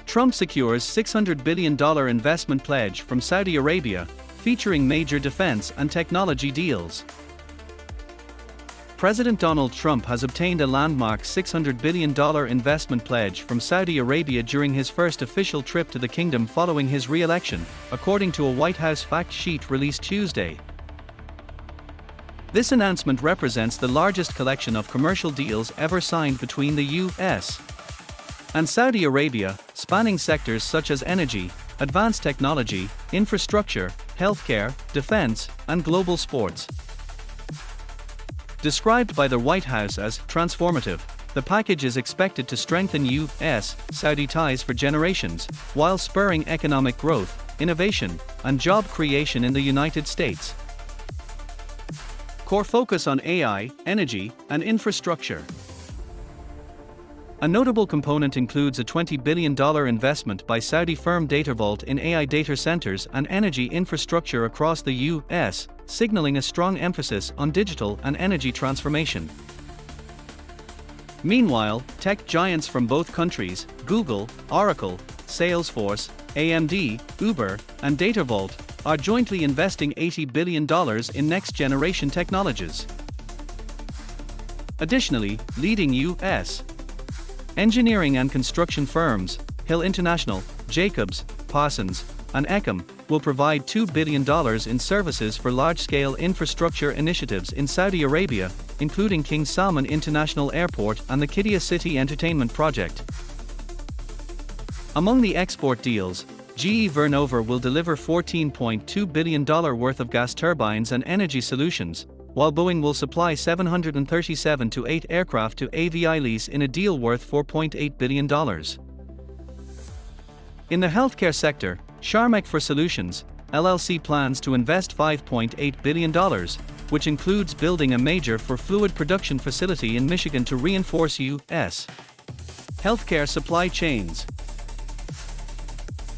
Trump secures $600 billion investment pledge from Saudi Arabia, featuring major defense and technology deals. President Donald Trump has obtained a landmark $600 billion investment pledge from Saudi Arabia during his first official trip to the kingdom following his re-election, according to a White House fact sheet released Tuesday. This announcement represents the largest collection of commercial deals ever signed between the U.S. and Saudi Arabia, spanning sectors such as energy, advanced technology, infrastructure, healthcare, defense, and global sports. Described by the White House as transformative, the package is expected to strengthen U.S.-Saudi ties for generations, while spurring economic growth, innovation, and job creation in the United States. Core focus on AI, energy, and infrastructure. A notable component includes a $20 billion investment by Saudi firm DataVault in AI data centers and energy infrastructure across the U.S., signaling a strong emphasis on digital and energy transformation. Meanwhile, tech giants from both countries, Google, Oracle, Salesforce, AMD, Uber, and DataVault, are jointly investing $80 billion in next-generation technologies. Additionally, leading U.S. engineering and construction firms, Hill International, Jacobs, Parsons, and Ecom, will provide $2 billion in services for large-scale infrastructure initiatives in Saudi Arabia, including King Salman International Airport and the Qiddiya City Entertainment Project. Among the export deals, GE Vernova will deliver $14.2 billion worth of gas turbines and energy solutions, while Boeing will supply 737-8 aircraft to AVI Lease in a deal worth $4.8 billion. In the healthcare sector, Sharmek for Solutions, LLC plans to invest $5.8 billion, which includes building a major fluid production facility in Michigan to reinforce U.S. healthcare supply chains.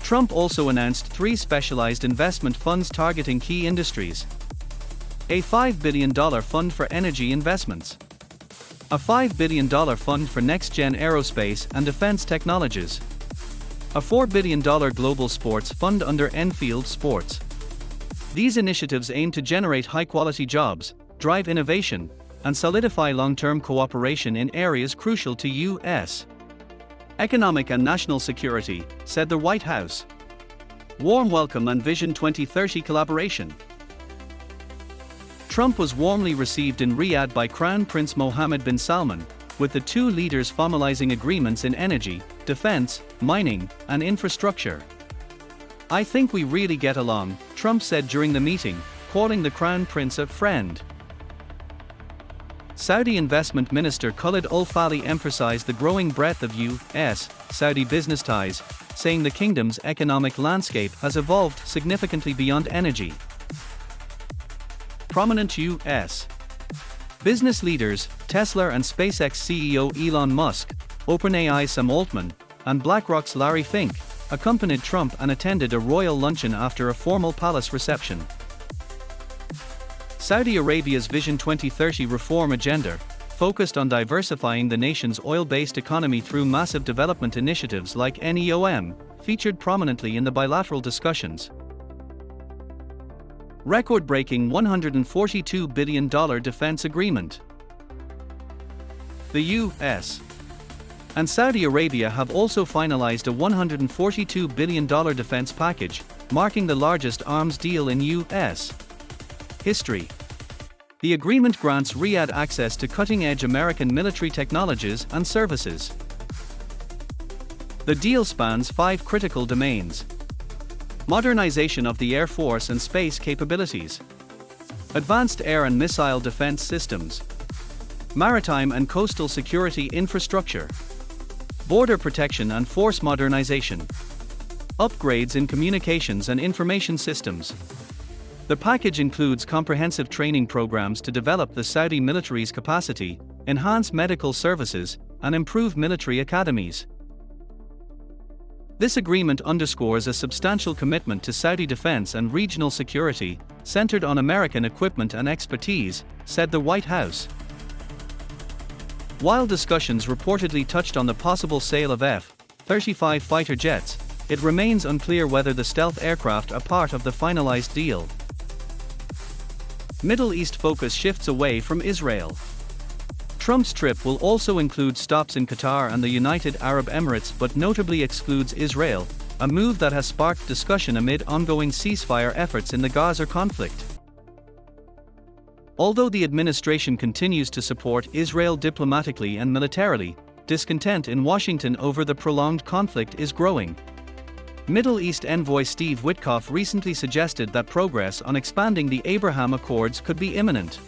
Trump also announced 3 specialized investment funds targeting key industries. A $5 billion fund for energy investments. A $5 billion fund for next-gen aerospace and defense technologies. A $4 billion global sports fund under Enfield Sports. These initiatives aim to generate high-quality jobs, drive innovation, and solidify long-term cooperation in areas crucial to U.S. economic and national security, said the White House. Warm welcome and Vision 2030 collaboration. Trump was warmly received in Riyadh by Crown Prince Mohammed bin Salman, with the two leaders formalizing agreements in energy, defense, mining, and infrastructure. "I think we really get along," Trump said during the meeting, calling the Crown Prince a friend. Saudi Investment Minister Khalid Al-Falih emphasized the growing breadth of U.S.-Saudi business ties, saying the kingdom's economic landscape has evolved significantly beyond energy. Prominent U.S. business leaders, Tesla and SpaceX CEO Elon Musk, OpenAI Sam Altman, and BlackRock's Larry Fink, accompanied Trump and attended a royal luncheon after a formal palace reception. Saudi Arabia's Vision 2030 reform agenda, focused on diversifying the nation's oil-based economy through massive development initiatives like NEOM, featured prominently in the bilateral discussions. Record-breaking $142 billion defense agreement. The U.S. and Saudi Arabia have also finalized a $142 billion defense package, marking the largest arms deal in U.S. history. The agreement grants Riyadh access to cutting-edge American military technologies and services. The deal spans 5 critical domains: modernization of the Air Force and space capabilities, advanced air and missile defense systems, maritime and coastal security infrastructure, border protection and force modernization, upgrades in communications and information systems. The package includes comprehensive training programs to develop the Saudi military's capacity, enhance medical services, and improve military academies. This agreement underscores a substantial commitment to Saudi defense and regional security, centered on American equipment and expertise, said the White House. While discussions reportedly touched on the possible sale of 35 fighter jets, it remains unclear whether the stealth aircraft are part of the finalized deal. Middle East focus shifts away from Israel. Trump's trip will also include stops in Qatar and the United Arab Emirates but notably excludes Israel, a move that has sparked discussion amid ongoing ceasefire efforts in the Gaza conflict. Although the administration continues to support Israel diplomatically and militarily, discontent in Washington over the prolonged conflict is growing. Middle East envoy Steve Witkoff recently suggested that progress on expanding the Abraham Accords could be imminent.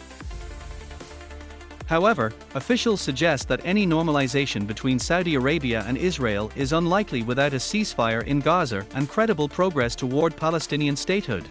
However, officials suggest that any normalization between Saudi Arabia and Israel is unlikely without a ceasefire in Gaza and credible progress toward Palestinian statehood.